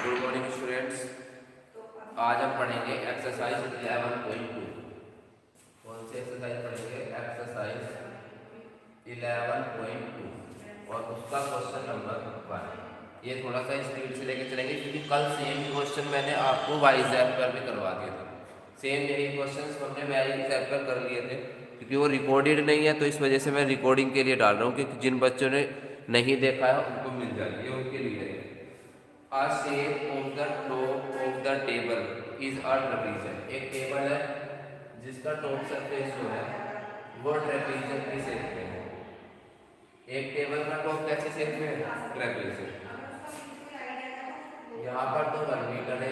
Good morning students. आज हम पढ़ेंगे एक्सरसाइज 11.2। कौन सी एक्सरसाइज पढ़ेंगे? एक्सरसाइज 11.2 और उसका क्वेश्चन नंबर 1। ये थोड़ा सा स्पीड से लेके चलेंगे क्योंकि कल सेम क्वेश्चन मैंने आपको वाइजैप पर भी करवा दिए थे। सेम यही क्वेश्चन हमने वाइजैप पर कर लिए थे, क्योंकि वो रिकॉर्डेड नहीं है तो इस वजह से मैं रिकॉर्डिंग के लिए डाल रहा हूँ, क्योंकि जिन बच्चों ने नहीं देखा है उनको मिल जाएगी, ये उनके लिए है। A shape of the top of the table is a trapezium। एक टेबल है जिसका टॉप सरफेस जो है वो ट्रेपेजियम की शेप में है। एक टेबल का टॉप कैसे शेप में है? ट्रेपेजियम। यहाँ पर तो 1 मीटर है,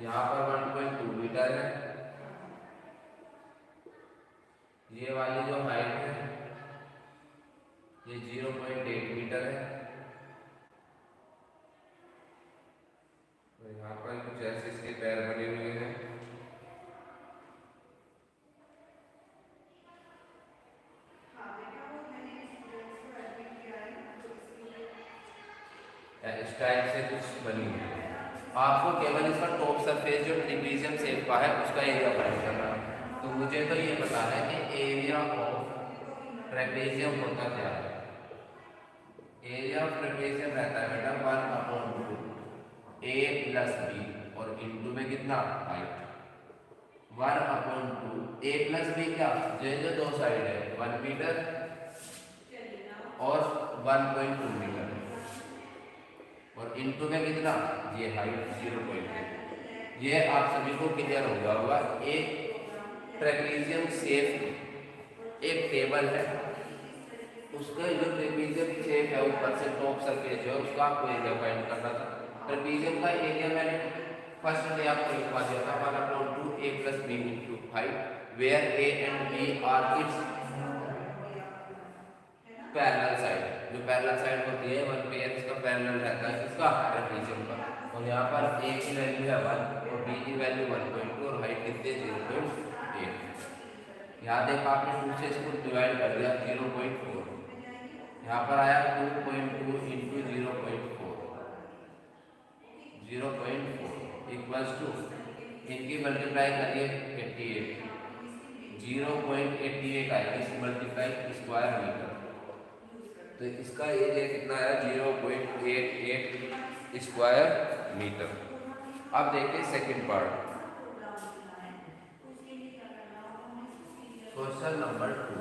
यहाँ पर 1.2 मीटर है। ये वाली जो हाइट है ये 0.8 मीटर है। तो यहाँ पर कुछ ऐसे इसके पैर बने हुए हैं। इस टाइप से कुछ बनी हुई है। आपको केवल इसका टॉप सरफेस जो ट्रेपेजियम शेप का है उसका एरिया फाइंड करना है। तो मुझे तो ये पता है कि एरिया ऑफ ट्रेपेजियम होता क्या है। एरिया ऑफ ट्रेपेजियम रहता है बेटा 1/2 a प्लस बी, और इनटू में कितना? हाइट। 1/2 a प्लस बी क्या? जो दो साइड है 1 मीटर और 1.2 मीटर, और इनटू में कितना? ये हाइट 0.2। ये आप सभी को क्लियर हो गया होगा। एक ट्रेपेजियम शेप एक टेबल है, उसका जो ट्रेपेजियम शेप है ऊपर से टॉप सरफेस है उसका आपको एरिया फाइंड करना था। ट्रेपेजियम का एरिया मैंने फर्स्ट डे आपको लिखवा दिया था 1/2 a plus b into height, where a and b are its parallel side. जो पैरेलल साइड होती है 1 पे इसका पैरेलल रहता है इसका ट्रेपेजियम का। और यहाँ पर a की वैल्यू है 1 और b की वैल्यू 1.2 और हाइट कितनी है? 0.8। यहाँ देखा आपने 2 से इसको डिवाइड कर दिया 0.4। यहाँ पर आया 2.2 इंटू 0.4 इक्वल्स टू, इनकी मल्टीप्लाई करिए 88। 0.88 आएगी, इसकी मल्टीप्लाई स्क्वायर मीटर। तो इसका एरिया कितना है? 0.88 स्क्वायर मीटर। अब देखिए second part, question number 2।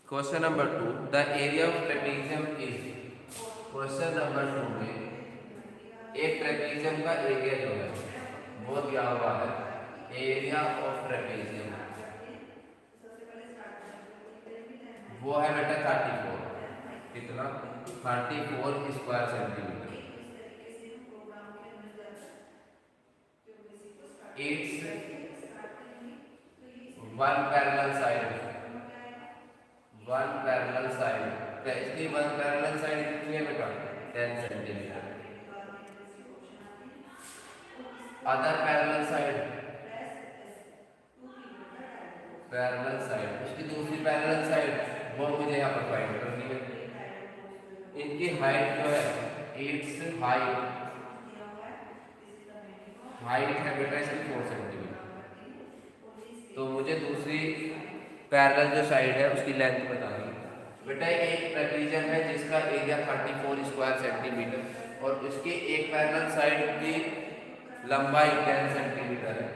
Question number 2, the area of trapezium is. Question number 2 में एक ट्रेपेजियम का एरिया जो है वो दिया हुआ है। एरिया ऑफ ट्रेपेजियम वो है बेटा 34। कितना? 34 square centimetre. It's one parallel side, one parallel side. तो इसकी वन पैरेलल साइड कितनी है बेटा? 10 centimetre. Other parallel side, parallel side उसकी दूसरी पैरेलल साइड वो मुझे यहाँ पर फाइंड करनी है। इनकी हाइट जो है इट्स हाइट है बेटा इसकी 4 सेंटीमीटर। तो मुझे दूसरी पैरेलल जो साइड है उसकी लेंथ बतानी है। बेटा एक ट्रेपेजियम है जिसका एरिया 34 स्क्वायर सेंटीमीटर और उसके एक पैरेलल साइड की लंबाई 10 सेंटीमीटर है।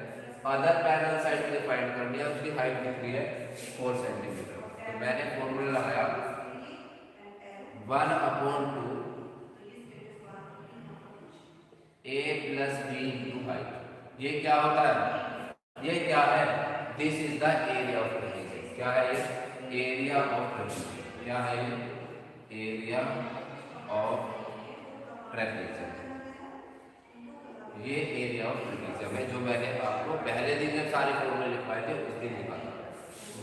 अदर पैरेलल साइड मुझे फाइंड करनी है, उसकी हाइट कितनी है? 4 सेंटीमीटर। तो मैंने फॉर्मूला लगाया 1/2 a plus b into height. ये क्या होता है? ये क्या है? This is the area of trapezium. क्या है ये? Area of trapezium. क्या है ये? Area of trapezium. ये एरिया ऑफ ट्रेपेजियम है जो मैंने आपको पहले दिन जब सारे फॉर्मूले लिखवाए थे उस दिन लिखा था।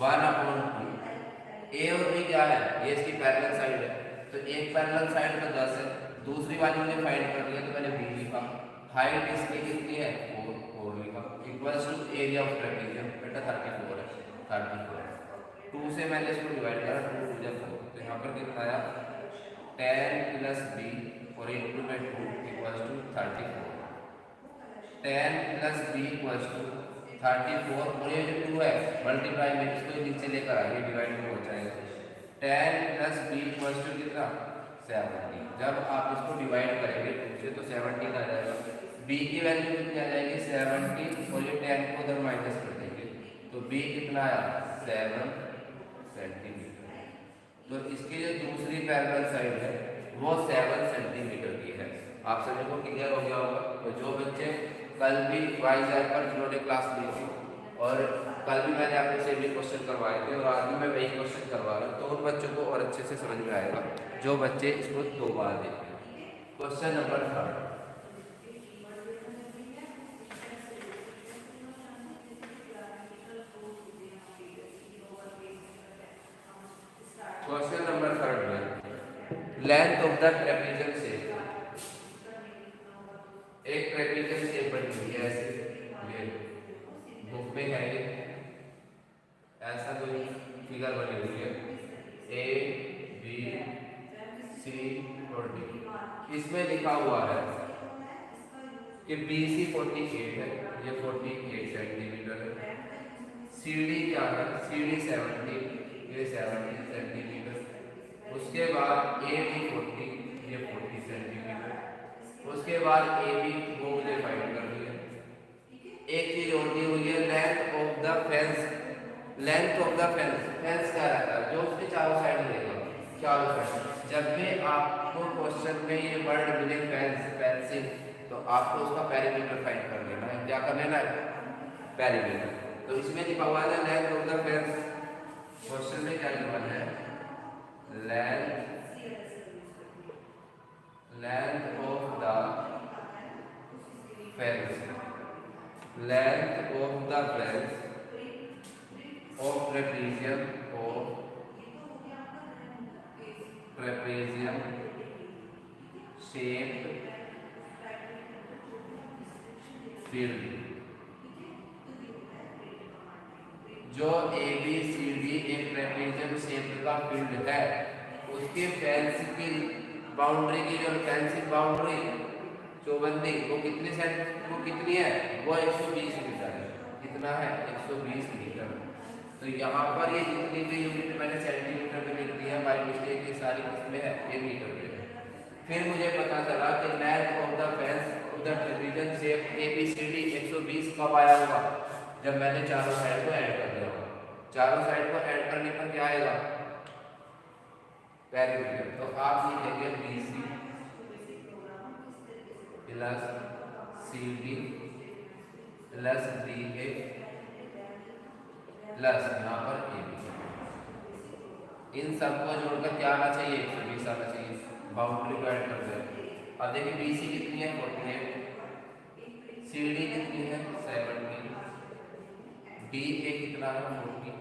1/2 ए और बी क्या है? ये इसकी पैरेलल साइड है, तो एक पैरेलल साइड में 10 है, दूसरी वाली मुझे फाइंड करनी है तो मैंने बी लिखा। हाइट इसकी कितनी है? 4। 4 लिखा equals to area of trapezium, बेटा 34 है, 34 2 से मैंने इसको डिवाइड करा, 2 टू 4, तो यहाँ पर कितना आया 10 प्लस बी और इंटू में 2 equals to 34, 10 plus b equals to 34 और ये जो 2 है मल्टीप्लाई में इसको नीचे लेकर आइए, डिवाइड में हो जाएगा 10 प्लस बी इक्वल्स टू कितना 70। जब आप इसको डिवाइड करेंगे 2 से तो 17 आ जाएगा, b की वैल्यू कितनी आ जाएगी 70 और ये 10 को उधर माइनस कर देंगे तो b कितना आया 7 सेंटीमीटर। तो इसकी जो दूसरी पैरेलल साइड है वो 7 सेंटीमीटर की है। आप सभी को क्लियर हो गया होगा। तो जो बच्चे कल भी वाईजेड पर जिन्होंने क्लास ली थी और कल भी मैंने आपको से भी क्वेश्चन करवाए थे और आज भी मैं वही क्वेश्चन करवा रहा हूँ, तो उन बच्चों को और अच्छे से समझ में आएगा जो बच्चे इसको 2 बार देखें। क्वेश्चन नंबर 3, क्वेश्चन नंबर 3 में length of the trapezium shape, एक ट्रेपेजियम शेप बनी हुई है ऐसे, ये बुक में है ये ऐसा कोई फिगर बनी हुई है ए बी सी और डी। इसमें लिखा हुआ है कि बी सी 48 है, ये 48 सेंटीमीटर है, सी डी क्या है सी डी 70, ये 70 सेंटीमीटर, उसके बाद ए बी 40, ये 40 सेंटीमीटर, उसके बाद ए बी वो मुझे फाइंड करनी है। एक चीज और दी हुई है length of the fence, length of the fence, fence क्या रहता है जो उसके चारों साइड मिलेगा, चारों साइड। जब भी आपको क्वेश्चन में ये वर्ड मिले फेंस, फेंसिंग, तो आपको उसका पेरीमीटर फाइंड कर लेना है। क्या कर लेना है पेरीमीटर। तो इसमें लिखा हुआ है length of the fence, question में क्या लिखा है length of the fence, length of the fence of trapezium shaped field। जो ए बी सी डी एक ट्रेपेजियम शेप का फील्ड है, उसके फेंस की बाउंड्री की जो फेंसिंग बाउंड्री चौबंदी वो कितनी है वो 120 मीटर है। कितना है 120 मीटर। तो यहाँ पर ये जितनी भी यूनिट मैंने सेंटीमीटर में लिख दी है, बाई मिस्टेक ये सारी किसमें है ये मीटर में है। फिर मुझे पता चला कि length of the fence of the trapezium shape A B C D 120 कब आया होगा जब मैंने चारों साइड को ऐड कर दिया होगा। चारों साइड को ऐड करने पर क्या आएगा पेरीमीटर। तो आप लिखेंगे B C plus C D plus D A plus यहाँ पर ए बी, इन सबको जोड़कर क्या आना चाहिए 120 आना चाहिए। बाउंड्री को ऐड कर दे। अब देखिए बी सी कितनी है 48, सी डी कितनी है 70, डी ए कितना है 40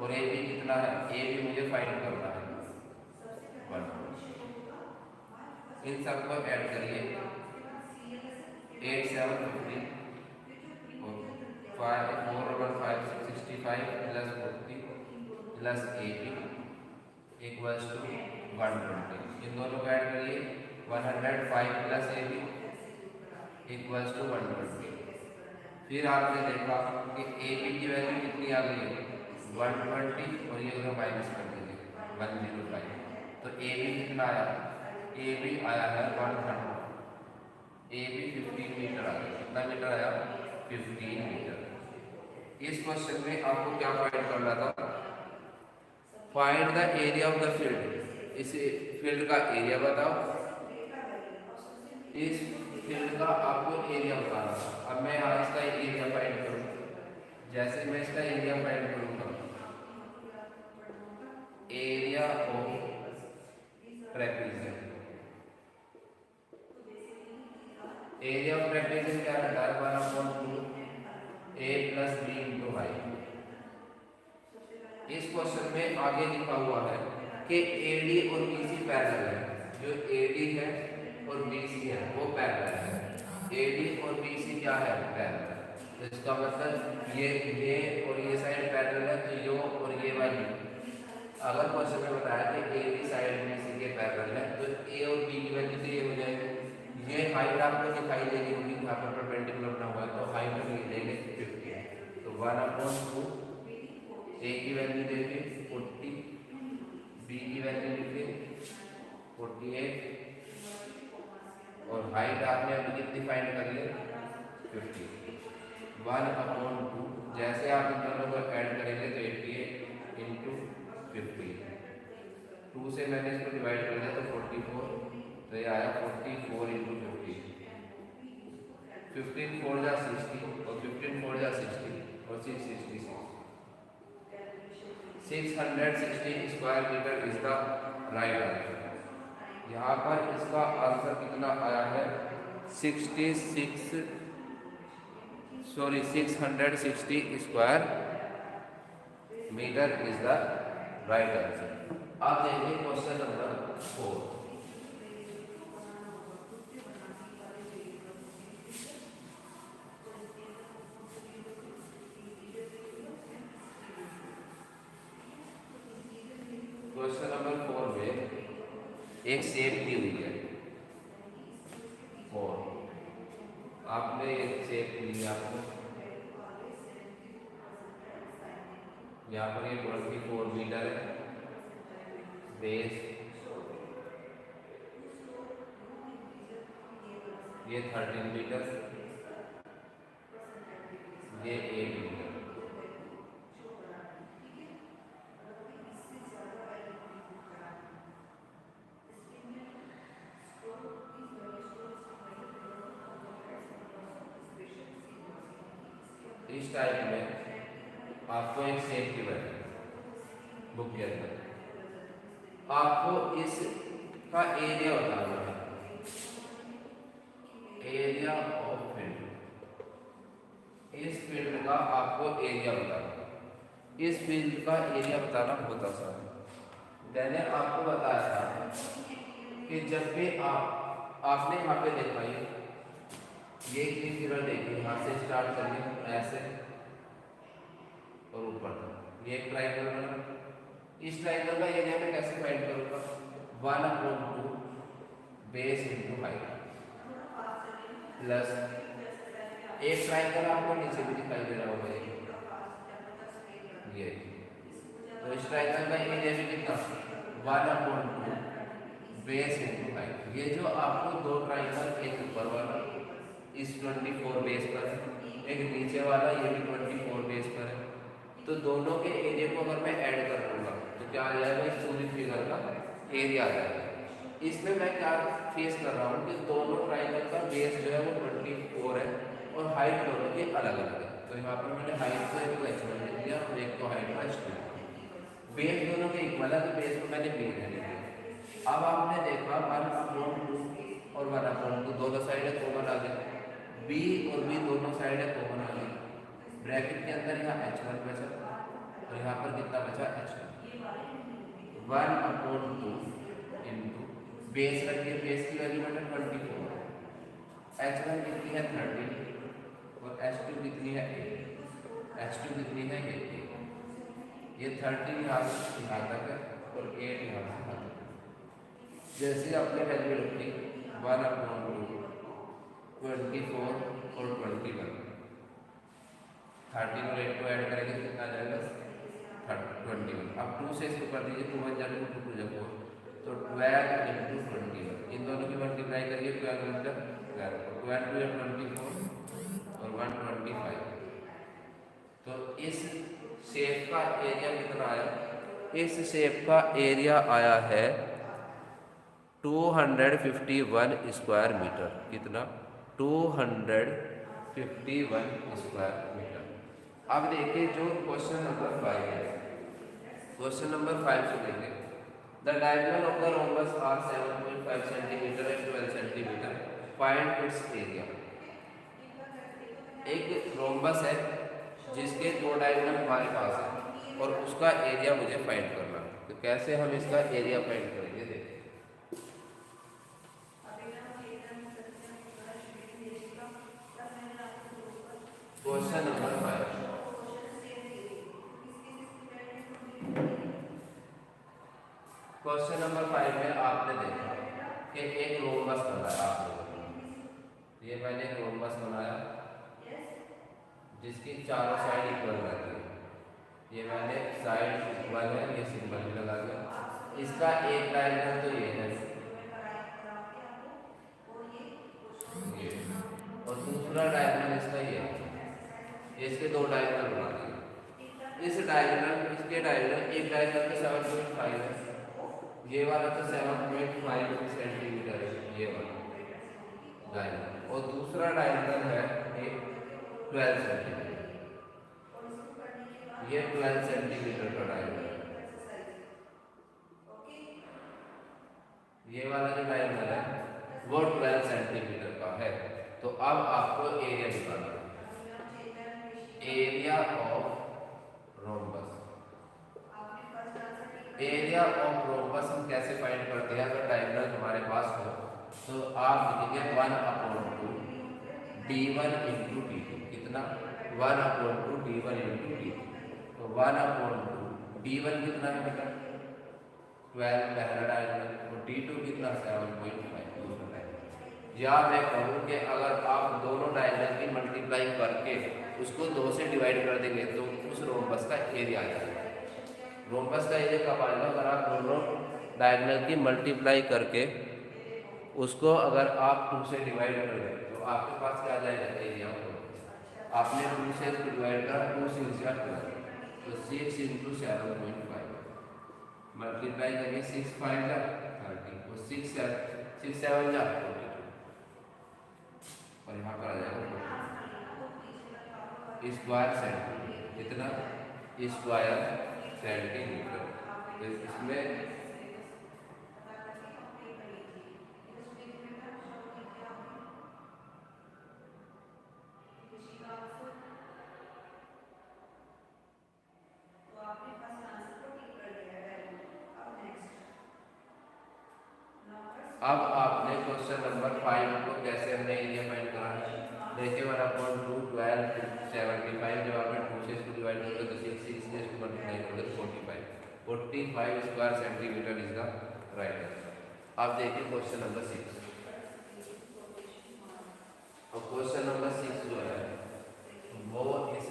और ए बी कितना है ए बी मुझे फाइंड करना है 1। इन सबको ऐड करिए 8 7 50 5 4 1 5 65 plus 40 plus A B equals to 120। इन दोनों को ऐड करिए 105 plus A B equals to 120। फिर आपने देखा कि ए बी की वैल्यू कितनी आ गई है 120 और ये उधर माइनस कर दीजिए 105। तो ए बी कितना आया ए बी आया है 100, ए बी 15 मीटर आ गया। कितना मीटर आया 15 मीटर। इस क्वेश्चन में आपको क्या फाइंड करना था find the area of the field. इस फील्ड का एरिया बताओ, इस फील्ड का आपको एरिया बताना था। अब मैं यहाँ इसका एरिया फाइंड करूँ, जैसे मैं इसका एरिया फाइंड करूँगा area of trapezium, area of trapezium क्या रहता है 1/2 a plus b into y. इस क्वेश्चन में आगे लिखा हुआ है कि AD और BC पैरेलल है। जो AD है और BC है वो पैरेलल है। AD और BC क्या है, पैरेलल। तो इसका मतलब ये और ये साइड पैरेलल है, तो यो और ये वाली, अगर क्वेश्चन में बताया कि AB साइड BC के पैरेलल है तो A और B की वैल्यू तो ये हो जाएगी। ये हाइट आपको दिखाई देगी होगी, यहाँ पर परपेंडिकुलर बना हुआ है, तो हाइट हम लिख देंगे 50। तो 1/2 A की वैल्यू देंगे 40, B की वैल्यू लिखे 48, और हाइट आपने अभी कितनी फाइंड कर ली 50। 1/2, जैसे आप इन दोनों को ऐड करेंगे तो 88 इंटू 50, 2 से मैंने इसको डिवाइड कर दिया तो 44, तो ये आया 44 इंटू 50, 15 4 जा 60 और 15 4 जा 60 और 666, 660 square metre is the right answer. यहाँ पर इसका आंसर कितना आया है 660 square metre is the right answer. आप देखिए क्वेश्चन नंबर 4। क्वेश्चन नंबर 4 में एक शेप दी हुई है और आपने एक शेप ली, आपको यहाँ पर ये 24 मीटर है बेस, ये 13 मीटर, ये 8 मीटर। इस टाइप में आपको एक शेप की बनी बुक के अंदर, आपको इसका एरिया बताना है, एरिया ऑफ फील्ड। इस फील्ड का आपको एरिया बताना, इस फील्ड का एरिया बताना बहुत आसान है। मैंने आपको बताया था कि जब भी आपने यहाँ पे देखा ये किरण देखिए, यहाँ से स्टार्ट करिए ऐसे और ऊपर तक, ये एक ट्राइंगल बना। इस ट्राइंगल का एरिया मैं कैसे फाइंड करूँगा 1/2 बेस इंटू हाइट प्लस एक ट्राइंगल आपको नीचे भी दिखाई दे रहा होगा ये, तो इस ट्राइंगल का एरिया भी कितना 1/2 बेस इंटू हाइट। ये जो आपको दो ट्राइंगल, एक ऊपर वाला इस 24 बेस पर है, एक नीचे वाला ये भी 24 बेस पर है, तो दोनों के एरिया को अगर मैं ऐड कर दूंगा तो क्या आ जाएगा, इस पूरी फिगर का एरिया आ जाएगा। इसमें मैं क्या फेस कर रहा हूँ कि दोनों ट्राइंगल का बेस जो है वो 24 है और हाइट दोनों की अलग अलग है। तो यहाँ पर मैंने हाइट को एक को h1 लिख दिया और एक को हाइट को h2। बेस दोनों के इक्वल है तो बेस को मैंने b ले लिया। अब आपने देखा 1/2 और 1/2 दोनों साइड कॉमन आ गए, b और b दोनों साइड कॉमन आ गए, ब्रैकेट के अंदर यहाँ h1 बचा और यहाँ पर कितना बचा h2। 1/2 इंटू बेस रखिए, बेस की वैल्यू बेटा 24, h1 कितनी है 30 और h2 कितनी है 8, h2 कितनी है ये 30 यहाँ से यहाँ तक है और 8 यहाँ से यहाँ तक। जैसे आपने वैल्यू रखी 1/2 24 और 21, 13 और 8 को ऐड करेंगे तो कितना आ जाएगा 21। अब 2 से इसको कर दीजिए, 2 1 जा 2 2 जा 4, तो 12 इंटू 21, इन दोनों की मल्टीप्लाई करिए 12 मतलब 12 2 या 24 और 125। तो इस शेप का एरिया कितना आया, इस शेप का एरिया आया है 251 स्क्वायर मीटर। कितना 251 स्क्वायर मीटर। अब देखिए जो क्वेश्चन नंबर 5 है, क्वेश्चन नंबर 5 से देखें the diagonal of the rhombus are 7.5 centimetre and 12 centimetre, find its area. एक रोम्बस है जिसके दो डायगोनल हमारे पास है और उसका एरिया मुझे फाइंड करना है। तो कैसे हम इसका एरिया फाइंड करेंगे देखिए। क्वेश्चन नंबर 5 में आपने देखा कि एक रोम्बस बनाया आप लोगों ने। ये मैंने एक रोम्बस बनाया जिसकी चारों साइड इक्वल रहती है। ये मैंने साइड इक्वल है, ये सिंबल भी लगा दिया। इसका एक डायगोनल तो ये है ये, और दूसरा डायगोनल इसका ये है। इसके दो डायगोनल बना दिए। इस डायगोनल इसके डायगोनल एक डायगोनल के 7.5 है, ये वाला तो 7.5 सेंटीमीटर है ये वाला डायगोनल, और दूसरा डायगोनल है ये 12 सेंटीमीटर। ये 12 सेंटीमीटर का डायगोनल है। ये वाला जो डायगोनल है वो 12 सेंटीमीटर का है। तो अब आपको एरिया निकालना है, area of rhombus. Area of rhombus हम कैसे फाइंड करते हैं? अगर डायगोनल हमारे पास हो तो आप लिखेंगे 1/2 d1 इंटू d2। कितना? 1/2 d1 इंटू d2। तो 1/2 d1 कितना है बेटा? 12 पहला डायगोनल, और d2 कितना? 7.5 दूसरा डायगोनल। या मैं कहूँ कि अगर आप दोनों डायगोनल की मल्टीप्लाई करके उसको 2 से डिवाइड कर देंगे तो उस रोम्बस का एरिया आ जाएगा। रोम्बस का एरिया कब आएगा? अगर आप दोनों डायगोनल की मल्टीप्लाई करके उसको अगर आप 2 से डिवाइड कर दें तो आपके पास क्या आ जाएगा? एरिया होगा। आपने 2 से इसको डिवाइड करा, 2 से इसका 12, तो 6 इंटू 7.5 मल्टीप्लाई करिए। 6 5 जा 30 और 6 7 जा 42, और यहाँ पर आ जाएगा स्क्वायर सेंटीमीटर। कितना? Square centimetre. इसमें अब आपने क्वेश्चन नंबर 5 को कैसे हमने एरिया फाइंड करा है? देखिए 1/2 12 75, जब आपने 2 से इसको डिवाइड करोगे तो 6 से इसको मल्टीप्लाई करोगे तो 45 square centimetre is the right answer. आप देखिए क्वेश्चन नंबर 6। और क्वेश्चन नंबर 6 जो है वो इस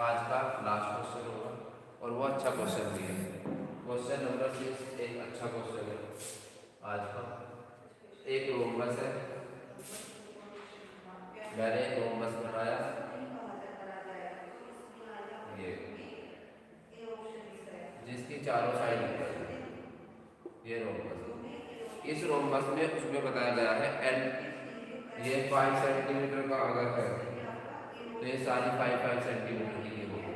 आज का लास्ट क्वेश्चन होगा, और वो अच्छा क्वेश्चन भी है। क्वेश्चन नंबर 6 एक अच्छा क्वेश्चन है आज का। एक रोम्बस है, मैंने एक रोम्बस बनाया ये, जिसकी चारों साइड इक्वल है। ये रोम्बस, इस रोम्बस में उसमें बताया गया है एल ये 5 सेंटीमीटर का अगर है तो ये सारी 5 सेंटीमीटर की होगी।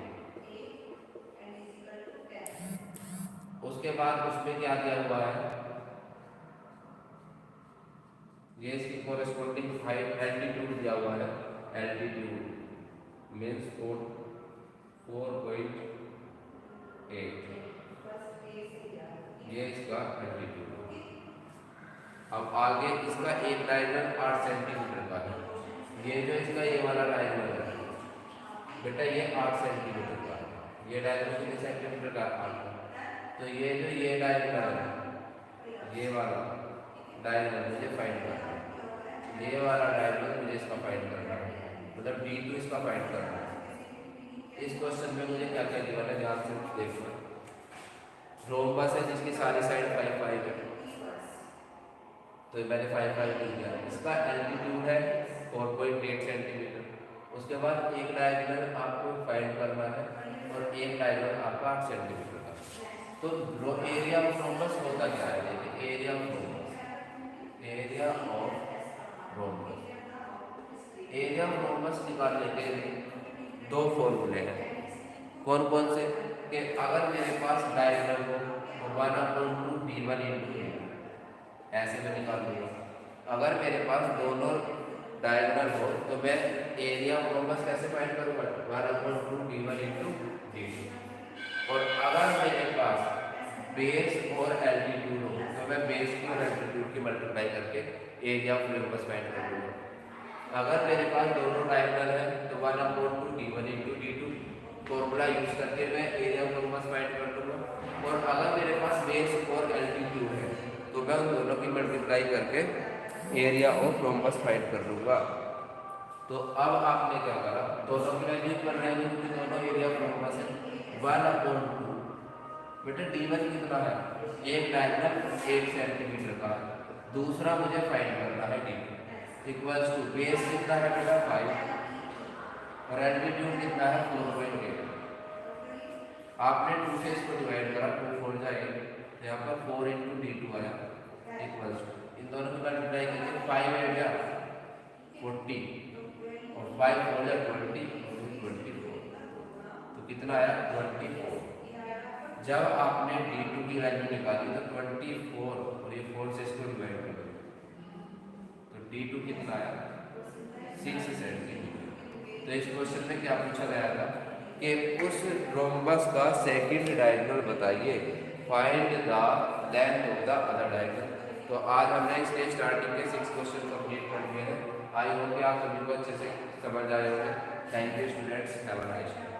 उसके बाद उसमें क्या दिया हुआ है? ये इसकी कोरेस्पोंडिंग हाइट एल्टीट्यूड दिया हुआ है। एल्टीट्यूड मीन्स 4.8, ये इसका एल्टीट्यूड। अब आगे इसका एक डायगोनल 8 सेंटीमीटर का है। ये जो इसका ये वाला डायगोनल है बेटा ये 8 सेंटीमीटर का है। ये डायगोनल कितने सेंटीमीटर का? 8। तो ये जो ये डायगोनल है ये वाला डायगोनल मुझे फाइंड करना है। ये वाला डायगोनल मुझे इसका फाइंड करना है, मतलब d2 इसका फाइंड करना है। इस क्वेश्चन में मुझे क्या क्या दिया है ध्यान से देखना। रोम्बस है जिसकी सारी साइड 5 है, तो मैंने 5 लिख दिया। इसका एल्टीट्यूड है 4.8 सेंटीमीटर। उसके बाद एक डायगोनल आपको फाइंड करना है और एक डायगोनल आपका 8 सेंटीमीटर का। तो एरिया ऑफ रोम्बस होता क्या है? देखिए area of rhombus, area of rhombus, area of rhombus निकालने के लिए 2 फॉर्मूले हैं। कौन कौन से? कि अगर मेरे पास डायगोनल हो तो 1/2 d1 इंटू ऐसे मैं निकाल लूँगा। अगर मेरे पास दोनों डायगोनल हो तो मैं एरिया ऑफ रोम्बस कैसे फाइंड करूँगा? 1/2 d1 इंटू d2। और अगर मेरे पास बेस और एल्टीट्यूड हो तो मैं बेस की और एल्टीट्यूड की मल्टीप्लाई करके एरिया ऑफ रोम्बस फाइंड कर लूँगा। अगर मेरे पास दोनों डायगोनल है तो 1/2 d1 into d2, formula use करके मैं एरिया ऑफ रोम्बस फाइंड कर लूँगा। और अगर मेरे पास बेस और एल्टीट्यूड है तो मैं उन दोनों की मल्टीप्लाई करके एरिया ऑफ रोम्बस फाइंड कर लूँगा। तो अब आपने क्या करा, दोनों की वैल्यू कर रहे हैं क्योंकि दोनों एरिया ऑफ रोम्बस है 1/2। बेटा d1 कितना है, एक डायगोनल 1 सेंटीमीटर का है, दूसरा मुझे फाइंड करना है d2 इक्वल्स टू बेस कितना है बेटा 5 और एल्टीट्यूड कितना है 4.8। आपने 2 से इसको डिवाइड करा, 2 4 जाएगा तो यहाँ पर 4 इंटू d2 आया इक्वल्स टू, इन दोनों को मल्टीप्लाई करके 5 है क्या 40 और 5 4 जा 20 और 24 तो कितना आया 24। जब आपने d2 की वैल्यू निकाली तो 24 और ये 4 से इसको डिवाइड कर दो तो d2 कितना आया 6 सेंटीमीटर। तो इस क्वेश्चन में क्या पूछा गया था कि उस रोम्बस का सेकंड डायगोनल बताइए, find the length of the other diagonal. तो आज हमने इसके स्टार्टिंग के 6 क्वेश्चन कंप्लीट कर दिए हैं। आई होप कि आप सभी को अच्छे से समझ आए होंगे। Thank you students, have a nice day.